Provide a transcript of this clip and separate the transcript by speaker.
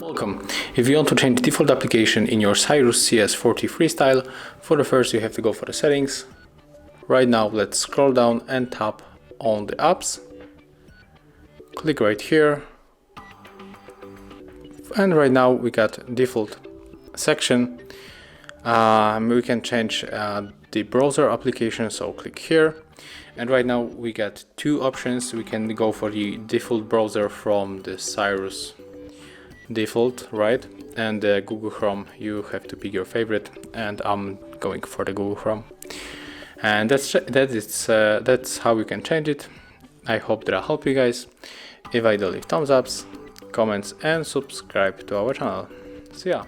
Speaker 1: Welcome. If you want to change the default application in your CYRUS CS40 Freestyle, for the first you have to go for the settings. Right now let's scroll down and tap on the apps. Click right here. And right now we got default section. We can change the browser application, so click here. And right now we got two options. We can go for the default browser from the CYRUS default, right? And Google Chrome, you have to pick your favorite, and I'm going for the Google Chrome. And that's how you can change it. I hope that I help you guys. If I do, leave thumbs ups, comments and subscribe to our channel. See ya.